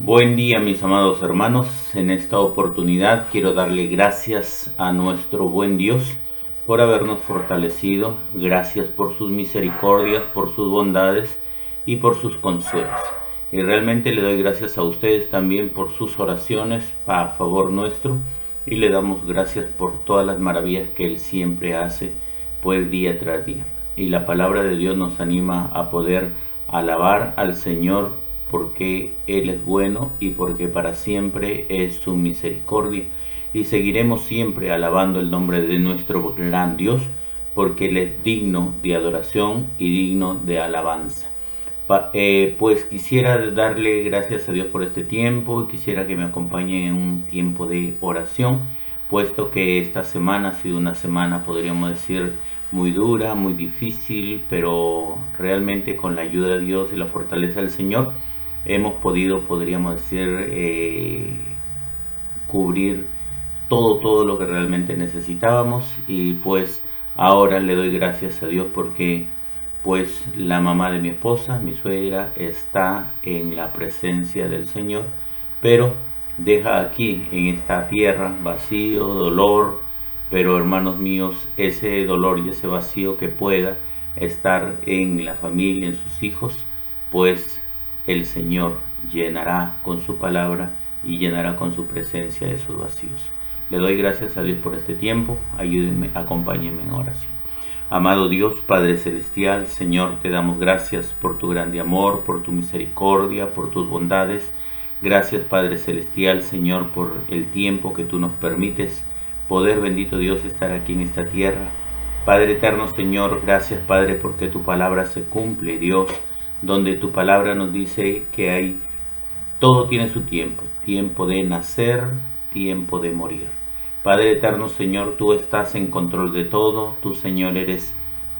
Buen día, mis amados hermanos. En esta oportunidad quiero darle gracias a nuestro buen Dios por habernos fortalecido. Gracias por sus misericordias, por sus bondades y por sus consuelos. Y realmente le doy gracias a ustedes también por sus oraciones a favor nuestro, y le damos gracias por todas las maravillas que Él siempre hace, pues día tras día. Y la palabra de Dios nos anima a poder alabar al Señor porque Él es bueno y porque para siempre es su misericordia. Y seguiremos siempre alabando el nombre de nuestro gran Dios, porque Él es digno de adoración y digno de alabanza. Pues quisiera darle gracias a Dios por este tiempo y quisiera que me acompañen en un tiempo de oración, puesto que esta semana ha sido una semana, podríamos decir, muy dura, muy difícil, pero realmente con la ayuda de Dios y la fortaleza del Señor hemos podido, podríamos decir, cubrir todo lo que realmente necesitábamos. Y pues ahora le doy gracias a Dios porque pues la mamá de mi esposa, mi suegra, está en la presencia del Señor, pero deja aquí en esta tierra vacío, dolor, pero hermanos míos, ese dolor y ese vacío que pueda estar en la familia, en sus hijos, pues el Señor llenará con su palabra y llenará con su presencia esos vacíos. Le doy gracias a Dios por este tiempo. Ayúdenme, acompáñenme en oración. Amado Dios, Padre Celestial, Señor, te damos gracias por tu grande amor, por tu misericordia, por tus bondades. Gracias, Padre Celestial, Señor, por el tiempo que tú nos permites poder, bendito Dios, estar aquí en esta tierra. Padre eterno, Señor, gracias, Padre, porque tu palabra se cumple, Dios, donde tu palabra nos dice que todo tiene su tiempo, tiempo de nacer, tiempo de morir. Padre eterno, Señor, tú estás en control de todo. Tú, Señor, eres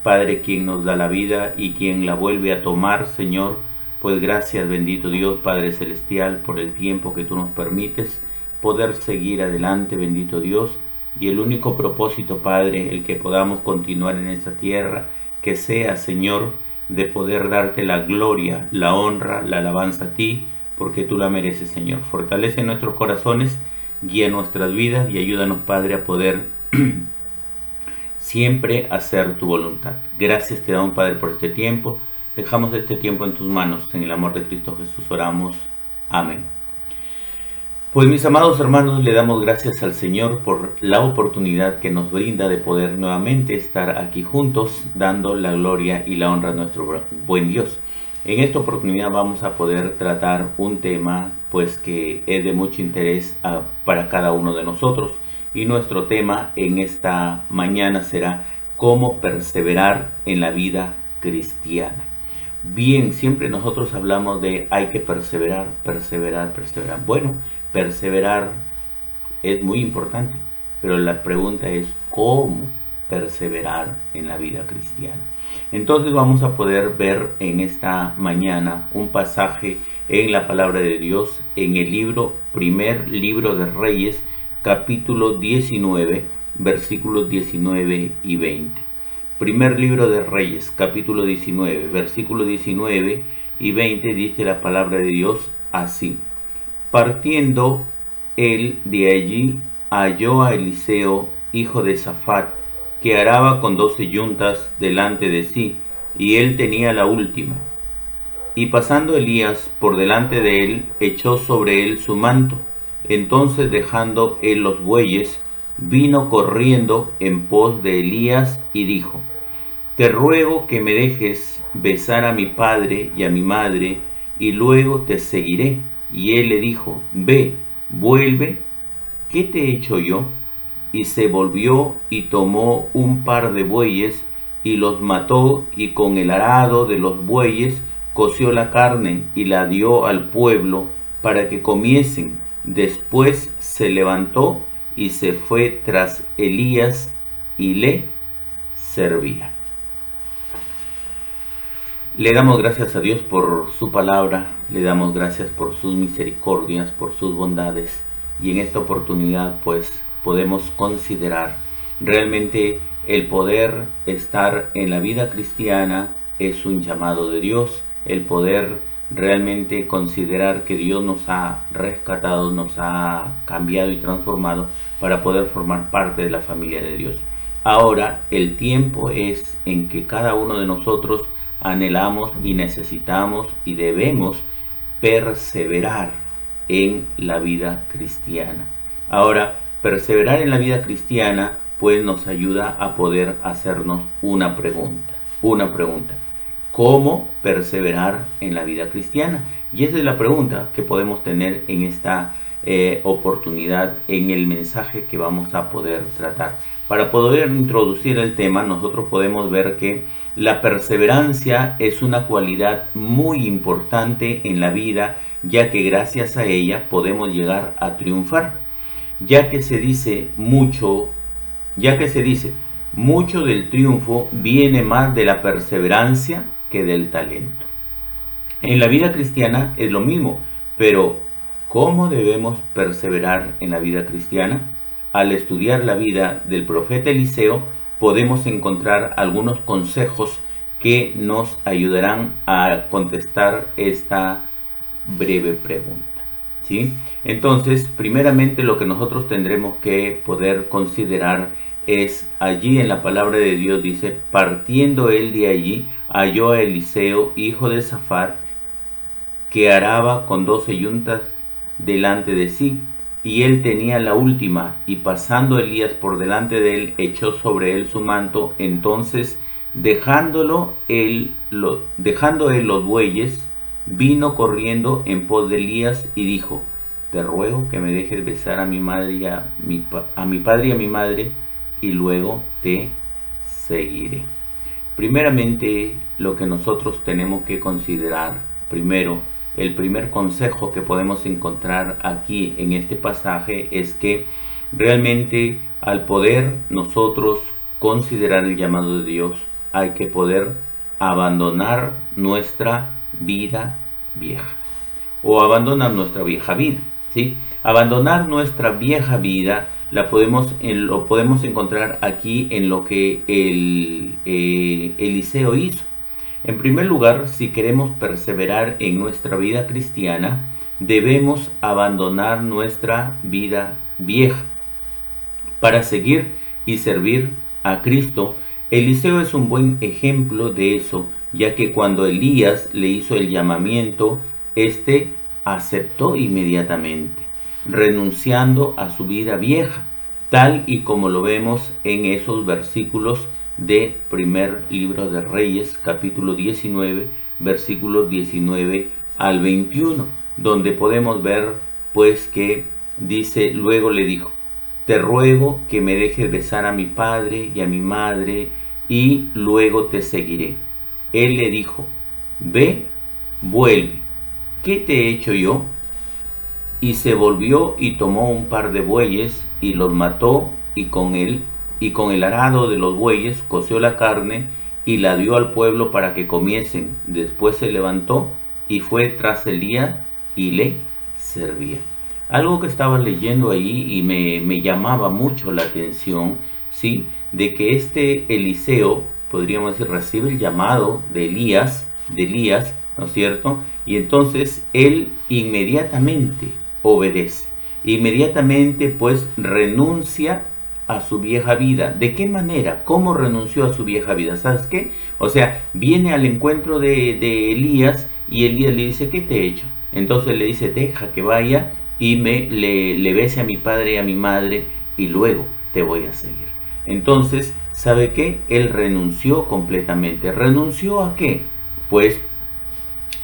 Padre quien nos da la vida y quien la vuelve a tomar, Señor. Pues gracias, bendito Dios, Padre Celestial, por el tiempo que tú nos permites poder seguir adelante, bendito Dios. Y el único propósito, Padre, el que podamos continuar en esta tierra, que sea, Señor, de poder darte la gloria, la honra, la alabanza a ti, porque tú la mereces, Señor. Fortalece nuestros corazones, guía nuestras vidas y ayúdanos, Padre, a poder siempre hacer tu voluntad. Gracias te damos, Padre, por este tiempo. Dejamos este tiempo en tus manos. En el amor de Cristo Jesús oramos. Amén. Pues mis amados hermanos, le damos gracias al Señor por la oportunidad que nos brinda de poder nuevamente estar aquí juntos, dando la gloria y la honra a nuestro buen Dios. En esta oportunidad vamos a poder tratar un tema pues que es de mucho interés para cada uno de nosotros, y nuestro tema en esta mañana será cómo perseverar en la vida cristiana. Bien, siempre nosotros hablamos de hay que perseverar. Bueno, perseverar es muy importante, pero la pregunta es cómo perseverar en la vida cristiana. Entonces vamos a poder ver en esta mañana un pasaje en la palabra de Dios en el primer libro de Reyes, capítulo 19, versículos 19 y 20. Primer libro de Reyes, capítulo 19, versículos 19 y 20, dice la palabra de Dios así: Partiendo él de allí, halló a Eliseo, hijo de Safat, que araba con 12 yuntas delante de sí, y él tenía la última. Y pasando Elías por delante de él, echó sobre él su manto. Entonces, dejando él los bueyes, vino corriendo en pos de Elías y dijo: Te ruego que me dejes besar a mi padre y a mi madre, y luego te seguiré. Y él le dijo: Ve, vuelve, ¿qué te he hecho yo? Y se volvió y tomó un par de bueyes y los mató, y con el arado de los bueyes coció la carne y la dio al pueblo para que comiesen. Después se levantó y se fue tras Elías y le servía. Le damos gracias a Dios por su palabra, le damos gracias por sus misericordias, por sus bondades, y en esta oportunidad pues podemos considerar realmente el poder estar en la vida cristiana es un llamado de Dios, el poder realmente considerar que Dios nos ha rescatado, nos ha cambiado y transformado para poder formar parte de la familia de Dios. Ahora el tiempo es en que cada uno de nosotros anhelamos y necesitamos y debemos perseverar en la vida cristiana. Ahora, perseverar en la vida cristiana pues nos ayuda a poder hacernos una pregunta. ¿Cómo perseverar en la vida cristiana? Y esa es la pregunta que podemos tener en esta oportunidad, en el mensaje que vamos a poder tratar. Para poder introducir el tema, nosotros podemos ver que la perseverancia es una cualidad muy importante en la vida, ya que gracias a ella podemos llegar a triunfar. Ya que se dice mucho del triunfo viene más de la perseverancia que del talento. En la vida cristiana es lo mismo, pero ¿cómo debemos perseverar en la vida cristiana? Al estudiar la vida del profeta Eliseo, podemos encontrar algunos consejos que nos ayudarán a contestar esta breve pregunta, ¿sí? Entonces, primeramente lo que nosotros tendremos que poder considerar es, allí en la palabra de Dios dice, partiendo él de allí, halló a Eliseo, hijo de Safat, que araba con 12 yuntas delante de sí, y él tenía la última, y pasando Elías por delante de él, echó sobre él su manto. Entonces, dejando él los bueyes, vino corriendo en pos de Elías y dijo: te ruego que me dejes besar a mi madre y a mi padre y a mi madre, y luego te seguiré. Primeramente, lo que nosotros tenemos que considerar, el primer consejo que podemos encontrar aquí en este pasaje es que realmente al poder nosotros considerar el llamado de Dios, hay que poder abandonar nuestra vida vieja o abandonar nuestra vieja vida, ¿sí? Abandonar nuestra vieja vida lo podemos encontrar aquí en lo que Eliseo hizo. En primer lugar, si queremos perseverar en nuestra vida cristiana, debemos abandonar nuestra vida vieja para seguir y servir a Cristo. Eliseo es un buen ejemplo de eso, ya que cuando Elías le hizo el llamamiento, éste aceptó inmediatamente, renunciando a su vida vieja, tal y como lo vemos en esos versículos de primer libro de Reyes, capítulo 19, versículos 19 al 21, donde podemos ver pues que dice: luego le dijo, te ruego que me dejes besar a mi padre y a mi madre, y luego te seguiré. Él le dijo: ve, vuelve, ¿qué te he hecho yo? Y se volvió y tomó un par de bueyes y los mató, y con el arado de los bueyes coció la carne y la dio al pueblo para que comiesen. Después se levantó y fue tras Elías y le servía. Algo que estaba leyendo ahí y me llamaba mucho la atención, ¿sí? De que este Eliseo, podríamos decir, recibe el llamado de Elías, ¿no es cierto? Y entonces él inmediatamente obedece. Inmediatamente pues renuncia a su vieja vida. ¿De qué manera? ¿Cómo renunció a su vieja vida? ¿Sabes qué? O sea, viene al encuentro de Elías y Elías le dice: ¿qué te he hecho? Entonces le dice: deja que vaya y le bese a mi padre y a mi madre, y luego te voy a seguir. Entonces, ¿sabe qué? Él renunció completamente. ¿Renunció a qué? Pues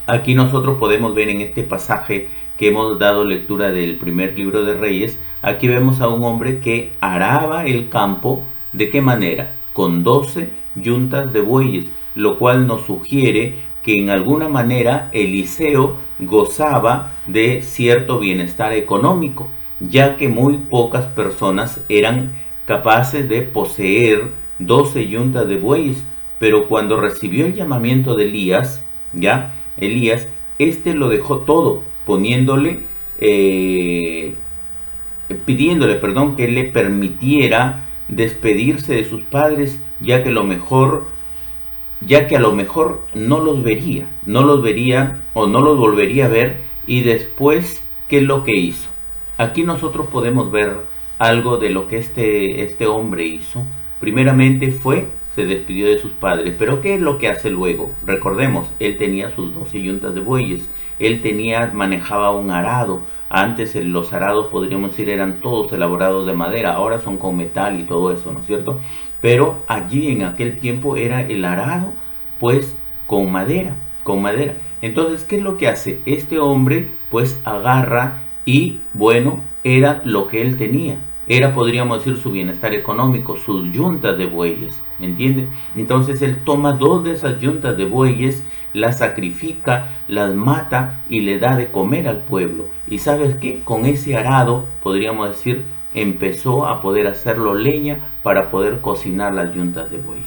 aquí nosotros podemos ver en este pasaje que hemos dado lectura del primer libro de Reyes, aquí vemos a un hombre que araba el campo. ¿De qué manera? Con 12 yuntas de bueyes, lo cual nos sugiere que en alguna manera Eliseo gozaba de cierto bienestar económico, ya que muy pocas personas eran capaces de poseer 12 yuntas de bueyes. Pero cuando recibió el llamamiento de Elías, este lo dejó todo, pidiéndole que le permitiera despedirse de sus padres, ya que lo mejor ya que a lo mejor no los vería o no los volvería a ver. Y después, ¿qué es lo que hizo? Aquí nosotros podemos ver algo de lo que este hombre hizo. Primeramente se despidió de sus padres, pero ¿qué es lo que hace luego? Recordemos, él tenía sus 12 yuntas de bueyes, manejaba un arado. Antes los arados, podríamos decir, eran todos elaborados de madera, ahora son con metal y todo eso, ¿no es cierto? Pero allí en aquel tiempo era el arado, pues con madera, con madera. Entonces, ¿qué es lo que hace? Este hombre pues agarra y bueno, era lo que él tenía. Era, podríamos decir, su bienestar económico, sus yuntas de bueyes, ¿me entiende? Entonces él toma 2 de esas yuntas de bueyes, las sacrifica, las mata y le da de comer al pueblo. Y ¿sabes qué? Con ese arado, podríamos decir, empezó a poder hacerlo leña para poder cocinar las yuntas de bueyes.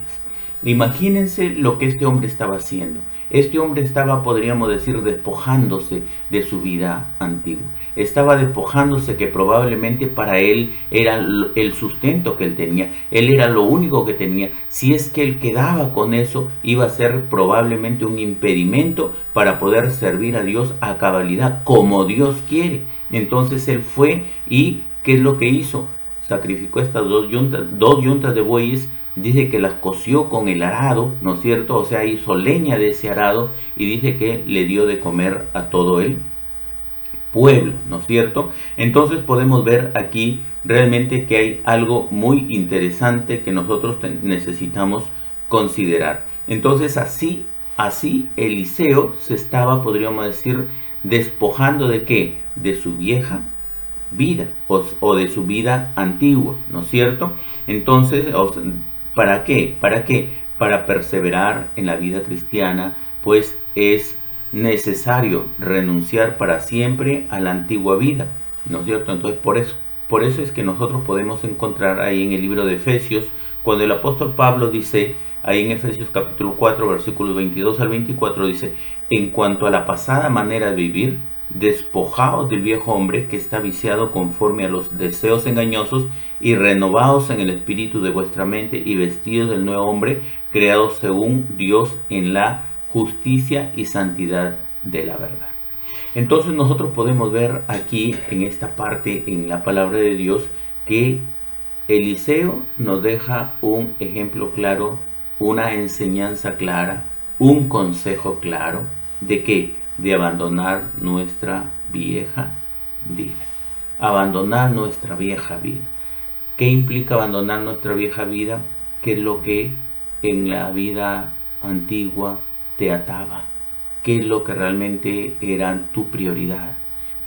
Imagínense lo que este hombre estaba haciendo. Este hombre estaba, podríamos decir, despojándose de su vida antigua. Estaba despojándose que probablemente para él era el sustento que él tenía. Él era lo único que tenía. Si es que él quedaba con eso, iba a ser probablemente un impedimento para poder servir a Dios a cabalidad, como Dios quiere. Entonces él fue y ¿qué es lo que hizo? Sacrificó estas 2 yuntas de bueyes. Dice que las coció con el arado, ¿no es cierto? O sea, hizo leña de ese arado y dice que le dio de comer a todo el pueblo, ¿no es cierto? Entonces podemos ver aquí realmente que hay algo muy interesante que nosotros necesitamos considerar. Entonces así Eliseo se estaba, podríamos decir, despojando ¿de qué? De su vieja vida o de su vida antigua, ¿no es cierto? Entonces, ¿para qué? ¿Para qué? Para perseverar en la vida cristiana, pues es necesario renunciar para siempre a la antigua vida, ¿no es cierto? Entonces, por eso es que nosotros podemos encontrar ahí en el libro de Efesios, cuando el apóstol Pablo dice, ahí en Efesios capítulo 4, versículos 22 al 24, dice, en cuanto a la pasada manera de vivir, despojaos del viejo hombre que está viciado conforme a los deseos engañosos y renovaos en el espíritu de vuestra mente y vestidos del nuevo hombre creado según Dios en la justicia y santidad de la verdad. Entonces nosotros podemos ver aquí en esta parte en la palabra de Dios que Eliseo nos deja un ejemplo claro, una enseñanza clara, un consejo claro de que de abandonar nuestra vieja vida. Abandonar nuestra vieja vida. ¿Qué implica abandonar nuestra vieja vida? ¿Qué es lo que en la vida antigua te ataba? ¿Qué es lo que realmente era tu prioridad?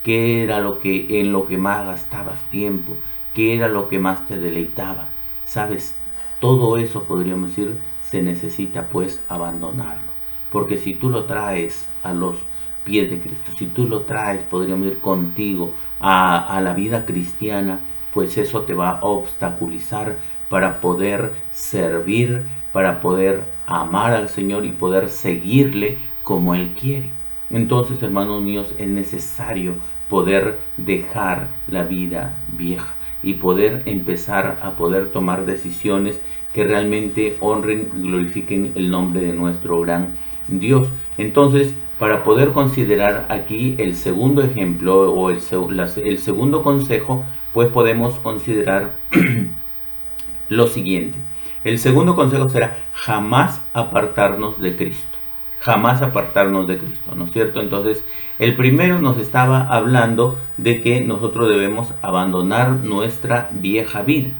¿Qué era en lo que más gastabas tiempo? ¿Qué era lo que más te deleitaba? ¿Sabes? Todo eso, podríamos decir, se necesita pues abandonarlo. Porque si tú lo traes a los pies de Cristo, si tú lo traes, podríamos ir contigo a la vida cristiana, pues eso te va a obstaculizar para poder servir, para poder amar al Señor y poder seguirle como Él quiere. Entonces, hermanos míos, es necesario poder dejar la vida vieja y poder empezar a poder tomar decisiones que realmente honren y glorifiquen el nombre de nuestro gran Dios. Entonces, para poder considerar aquí el segundo ejemplo o el segundo consejo, pues podemos considerar lo siguiente. El segundo consejo será jamás apartarnos de Cristo. Jamás apartarnos de Cristo, ¿no es cierto? Entonces, el primero nos estaba hablando de que nosotros debemos abandonar nuestra vieja vida.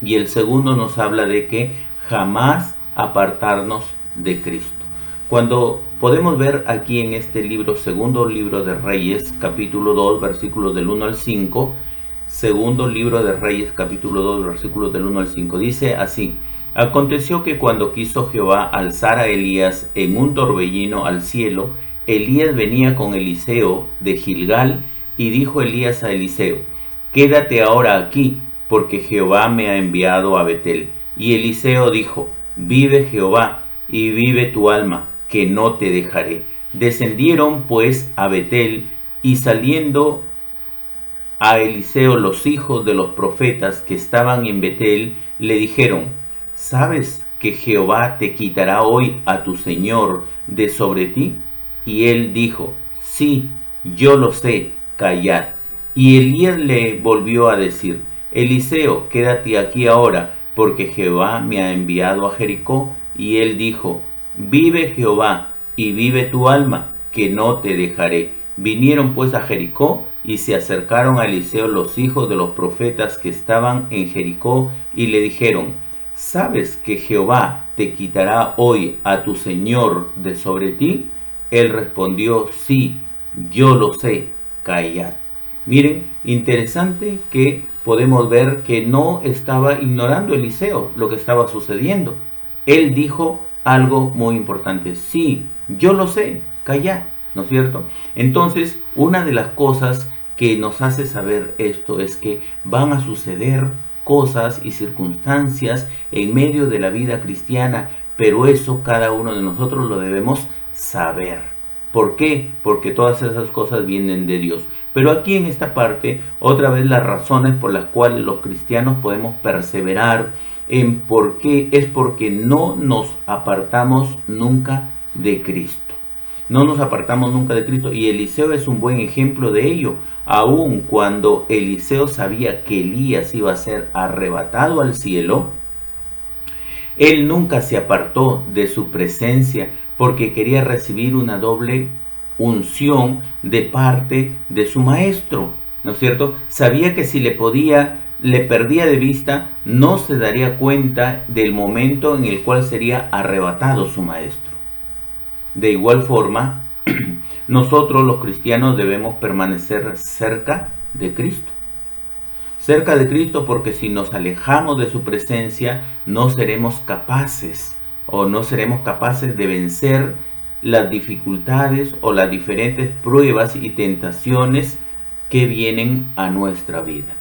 Y el segundo nos habla de que jamás apartarnos de Cristo. Cuando podemos ver aquí en este libro, segundo libro de Reyes, capítulo 2, versículos del 1 al 5, segundo libro de Reyes, capítulo 2, versículos del 1 al 5, dice así: aconteció que cuando quiso Jehová alzar a Elías en un torbellino al cielo, Elías venía con Eliseo de Gilgal, y dijo Elías a Eliseo: quédate ahora aquí, porque Jehová me ha enviado a Betel. Y Eliseo dijo: vive Jehová, y vive tu alma, que no te dejaré. Descendieron pues a Betel, y saliendo a Eliseo los hijos de los profetas que estaban en Betel, le dijeron: ¿sabes que Jehová te quitará hoy a tu señor de sobre ti? Y él dijo: sí, yo lo sé, callad. Y Elías le volvió a decir: Eliseo, quédate aquí ahora, porque Jehová me ha enviado a Jericó. Y él dijo: vive Jehová, y vive tu alma, que no te dejaré. Vinieron pues a Jericó, y se acercaron a Eliseo los hijos de los profetas que estaban en Jericó, y le dijeron: ¿sabes que Jehová te quitará hoy a tu señor de sobre ti? Él respondió: sí, yo lo sé, callad. Miren, interesante que podemos ver que no estaba ignorando Eliseo lo que estaba sucediendo. Él dijo algo muy importante: sí, yo lo sé, callad, ¿no es cierto? Entonces, una de las cosas que nos hace saber esto es que van a suceder cosas y circunstancias en medio de la vida cristiana, pero eso cada uno de nosotros lo debemos saber. ¿Por qué? Porque todas esas cosas vienen de Dios. Pero aquí en esta parte, otra vez las razones por las cuales los cristianos podemos perseverar en por qué es porque no nos apartamos nunca de Cristo. No nos apartamos nunca de Cristo, y Eliseo es un buen ejemplo de ello. Aun cuando Eliseo sabía que Elías iba a ser arrebatado al cielo, él nunca se apartó de su presencia porque quería recibir una doble unción de parte de su maestro, ¿no es cierto? Sabía que si le perdía de vista, no se daría cuenta del momento en el cual sería arrebatado su maestro. De igual forma, nosotros los cristianos debemos permanecer cerca de Cristo. Cerca de Cristo, porque si nos alejamos de su presencia, no seremos capaces de vencer las dificultades o las diferentes pruebas y tentaciones que vienen a nuestra vida.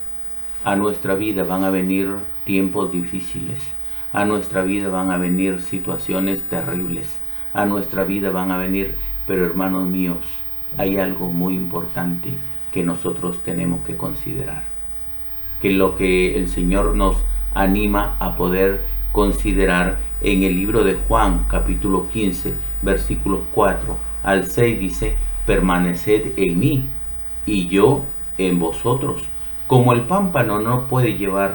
A nuestra vida van a venir tiempos difíciles, a nuestra vida van a venir situaciones terribles, a nuestra vida van a venir, pero hermanos míos, hay algo muy importante que nosotros tenemos que considerar, que lo que el Señor nos anima a poder considerar en el libro de Juan, capítulo 15, versículos 4 al 6, dice: permaneced en mí y yo en vosotros. Como el pámpano no puede llevar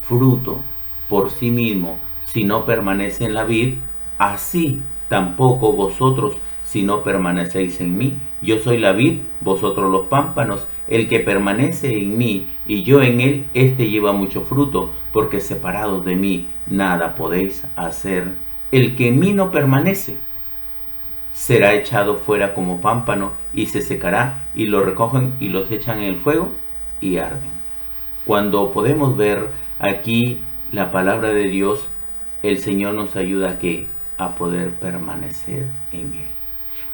fruto por sí mismo si no permanece en la vid, así tampoco vosotros si no permanecéis en mí. Yo soy la vid, vosotros los pámpanos. El que permanece en mí y yo en él, éste lleva mucho fruto, porque separados de mí nada podéis hacer. El que en mí no permanece será echado fuera como pámpano y se secará, y lo recogen y los echan en el fuego y arden. Cuando podemos ver aquí la palabra de Dios, el Señor nos ayuda a poder permanecer en él,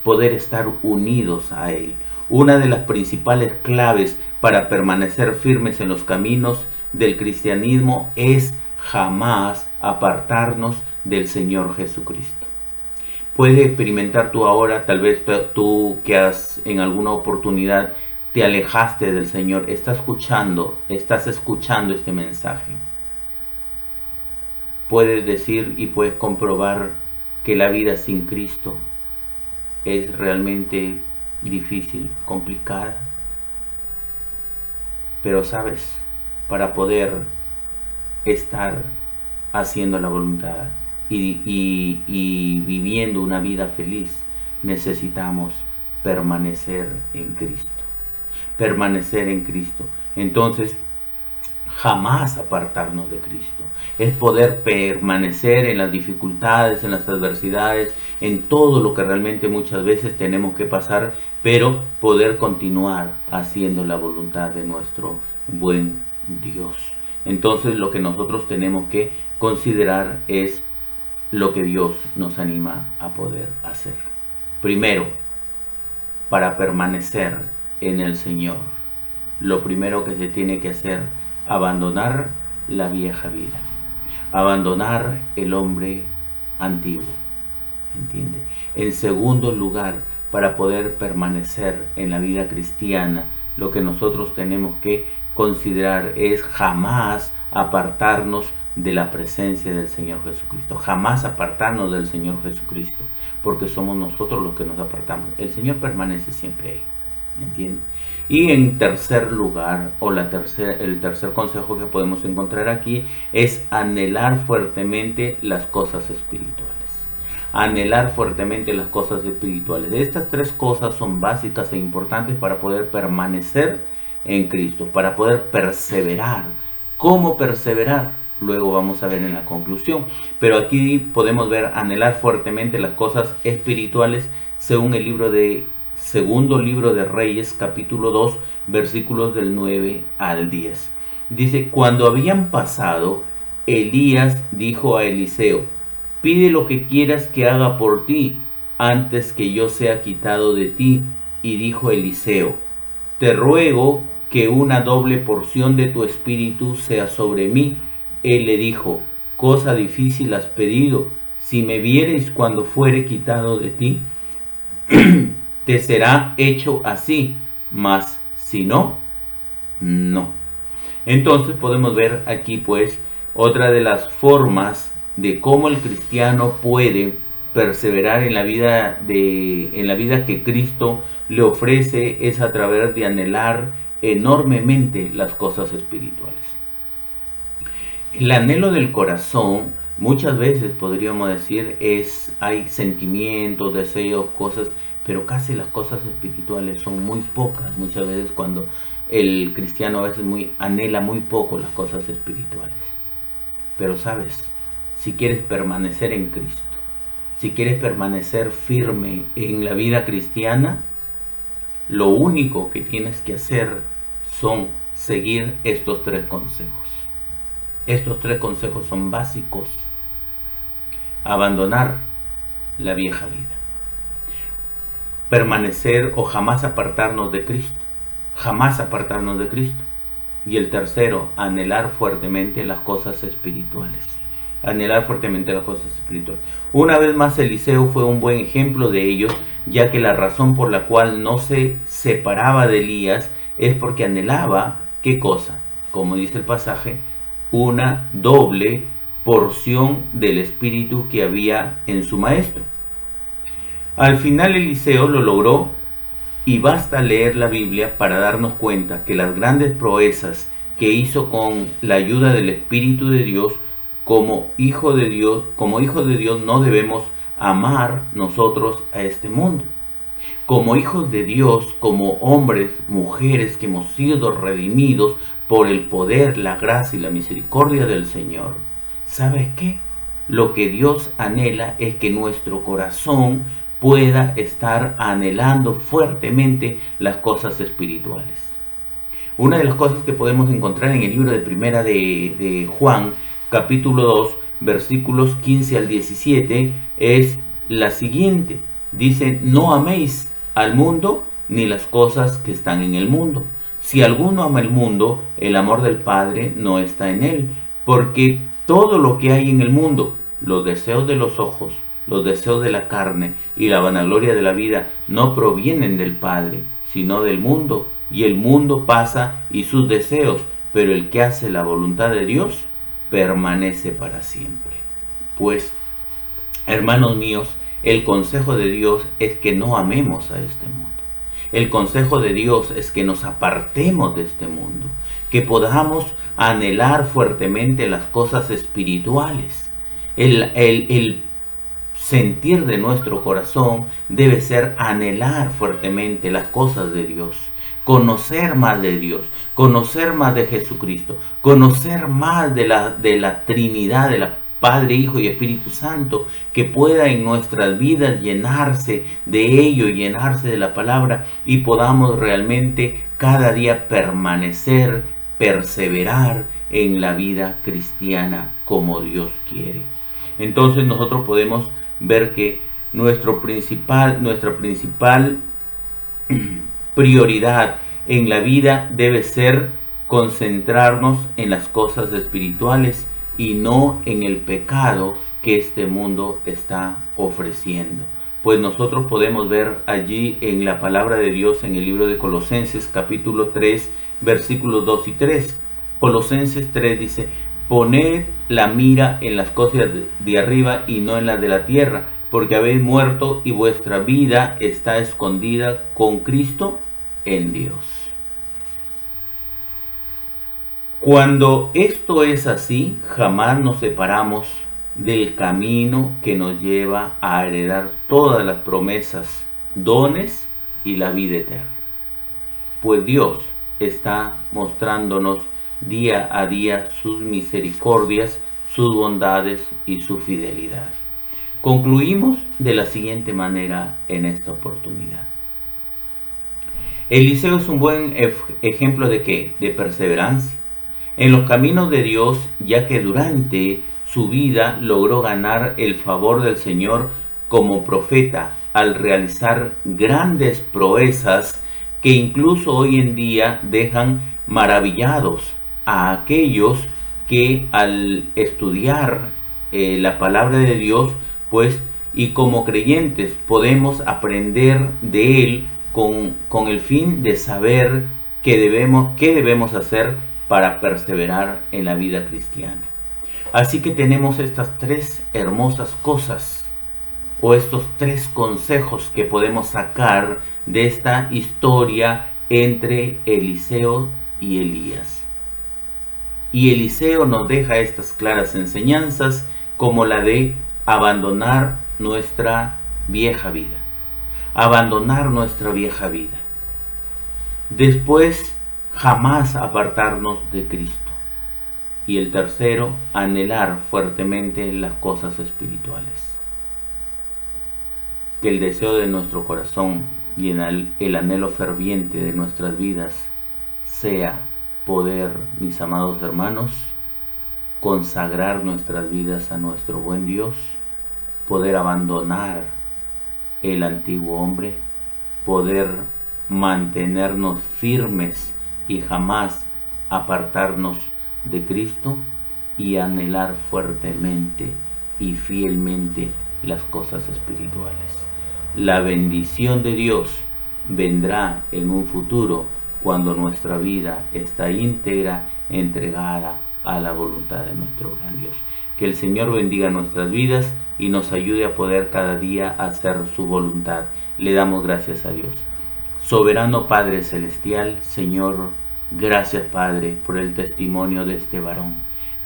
poder estar unidos a él. Una de las principales claves para permanecer firmes en los caminos del cristianismo es jamás apartarnos del Señor Jesucristo. Puedes experimentar tú ahora, tal vez tú que en alguna oportunidad te alejaste del Señor, estás escuchando este mensaje. Puedes decir y puedes comprobar que la vida sin Cristo es realmente difícil, complicada. Pero sabes, para poder estar haciendo la voluntad y viviendo una vida feliz, necesitamos permanecer en Cristo. Permanecer en Cristo. Entonces, jamás apartarnos de Cristo. Es poder permanecer en las dificultades, en las adversidades, en todo lo que realmente muchas veces tenemos que pasar, pero poder continuar haciendo la voluntad de nuestro buen Dios. Entonces, lo que nosotros tenemos que considerar es lo que Dios nos anima a poder hacer. Primero, para permanecer en el Señor, lo primero que se tiene que hacer: abandonar la vieja vida, abandonar el hombre antiguo, ¿entiende? En segundo lugar, para poder permanecer en la vida cristiana, lo que nosotros tenemos que considerar, es jamás apartarnos de la presencia del Señor Jesucristo, jamás apartarnos del Señor Jesucristo, porque somos nosotros los que nos apartamos. El Señor permanece siempre ahí, ¿me entiendes? Y en tercer lugar, o el tercer consejo que podemos encontrar aquí, es anhelar fuertemente las cosas espirituales. Anhelar fuertemente las cosas espirituales. Estas tres cosas son básicas e importantes para poder permanecer en Cristo, para poder perseverar. ¿Cómo perseverar? Luego vamos a ver en la conclusión. Pero aquí podemos ver anhelar fuertemente las cosas espirituales según el segundo libro de Reyes, capítulo 2, versículos del 9 al 10. Dice: cuando habían pasado, Elías dijo a Eliseo: pide lo que quieras que haga por ti, antes que yo sea quitado de ti. Y dijo Eliseo: te ruego que una doble porción de tu espíritu sea sobre mí. Él le dijo: cosa difícil has pedido. Si me vieres cuando fuere quitado de ti, te será hecho así, mas si no, no. Entonces podemos ver aquí pues otra de las formas de cómo el cristiano puede perseverar en la vida que Cristo le ofrece, es a través de anhelar enormemente las cosas espirituales. El anhelo del corazón, muchas veces podríamos decir, hay sentimientos, deseos, cosas, pero casi las cosas espirituales son muy pocas. Muchas veces cuando el cristiano a veces anhela muy poco las cosas espirituales. Pero sabes, si quieres permanecer en Cristo, si quieres permanecer firme en la vida cristiana, lo único que tienes que hacer son seguir estos tres consejos. Estos tres consejos son básicos. Abandonar la vieja vida. Permanecer o jamás apartarnos de Cristo. Jamás apartarnos de Cristo. Y el tercero, anhelar fuertemente las cosas espirituales. Anhelar fuertemente las cosas espirituales. Una vez más, Eliseo fue un buen ejemplo de ello, ya que la razón por la cual no se separaba de Elías es porque anhelaba, ¿qué cosa? Como dice el pasaje, una doble porción del espíritu que había en su maestro. Al final Eliseo lo logró, y basta leer la Biblia para darnos cuenta que las grandes proezas que hizo con la ayuda del Espíritu de Dios, como hijo de Dios no debemos amar nosotros a este mundo. Como hijos de Dios, como hombres, mujeres que hemos sido redimidos por el poder, la gracia y la misericordia del Señor, ¿sabes qué? Lo que Dios anhela es que nuestro corazón pueda estar anhelando fuertemente las cosas espirituales. Una de las cosas que podemos encontrar en el libro de Primera de Juan, capítulo 2, versículos 15 al 17, es la siguiente. Dice: no améis al mundo ni las cosas que están en el mundo. Si alguno ama el mundo, el amor del Padre no está en él. Porque todo lo que hay en el mundo, los deseos de los ojos, los deseos de la carne y la vanagloria de la vida, no provienen del Padre, sino del mundo. Y el mundo pasa y sus deseos, pero el que hace la voluntad de Dios permanece para siempre. Pues, hermanos míos, el consejo de Dios es que no amemos a este mundo. El consejo de Dios es que nos apartemos de este mundo, que podamos anhelar fuertemente las cosas espirituales. El sentir de nuestro corazón debe ser anhelar fuertemente las cosas de Dios, conocer más de Dios, conocer más de Jesucristo, conocer más de la Trinidad, de la Padre, Hijo y Espíritu Santo, que pueda en nuestras vidas llenarse de ello, llenarse de la palabra, y podamos realmente cada día permanecer, perseverar en la vida cristiana como Dios quiere. Entonces nosotros podemos ver que nuestra principal prioridad en la vida debe ser concentrarnos en las cosas espirituales y no en el pecado que este mundo está ofreciendo. pues nosotros podemos ver allí en la palabra de Dios en el libro de Colosenses capítulo 3 versículos 2 y 3. Colosenses 3 dice: poned la mira en las cosas de arriba y no en las de la tierra, porque habéis muerto y vuestra vida está escondida con Cristo en Dios. Cuando esto es así, jamás nos separamos del camino que nos lleva a heredar todas las promesas, dones y la vida eterna. Pues Dios está mostrándonos día a día sus misericordias, sus bondades y su fidelidad. Concluimos de la siguiente manera en esta oportunidad. Eliseo es un buen ejemplo de ¿qué? De perseverancia en los caminos de Dios, ya que durante su vida logró ganar el favor del Señor como profeta al realizar grandes proezas que incluso hoy en día dejan maravillados a aquellos que al estudiar la palabra de Dios, pues, y como creyentes podemos aprender de él con el fin de saber qué debemos hacer para perseverar en la vida cristiana. Así que tenemos estas tres hermosas cosas, o estos tres consejos que podemos sacar de esta historia entre Eliseo y Elías. Y Eliseo nos deja estas claras enseñanzas, como la de abandonar nuestra vieja vida. Abandonar nuestra vieja vida. Después, jamás apartarnos de Cristo. Y el tercero, anhelar fuertemente las cosas espirituales. Que el deseo de nuestro corazón y el anhelo ferviente de nuestras vidas sea poder, mis amados hermanos, consagrar nuestras vidas a nuestro buen Dios, poder abandonar el antiguo hombre, poder mantenernos firmes y jamás apartarnos de Cristo y anhelar fuertemente y fielmente las cosas espirituales. La bendición de Dios vendrá en un futuro cuando nuestra vida está íntegra, entregada a la voluntad de nuestro gran Dios. Que el Señor bendiga nuestras vidas y nos ayude a poder cada día hacer su voluntad. Le damos gracias a Dios. Soberano Padre Celestial, Señor, gracias Padre por el testimonio de este varón.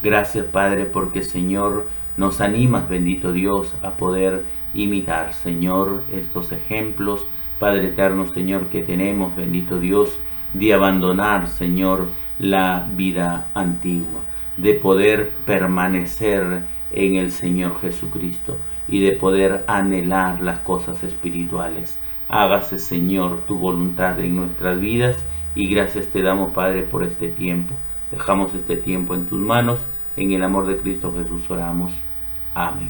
Gracias Padre porque Señor nos animas, bendito Dios, a poder imitar, Señor, estos ejemplos, Padre eterno, Señor, que tenemos, bendito Dios, de abandonar, Señor, la vida antigua, de poder permanecer en el Señor Jesucristo y de poder anhelar las cosas espirituales. Hágase, Señor, tu voluntad en nuestras vidas y gracias te damos, Padre, por este tiempo. Dejamos este tiempo en tus manos. En el amor de Cristo Jesús oramos. Amén.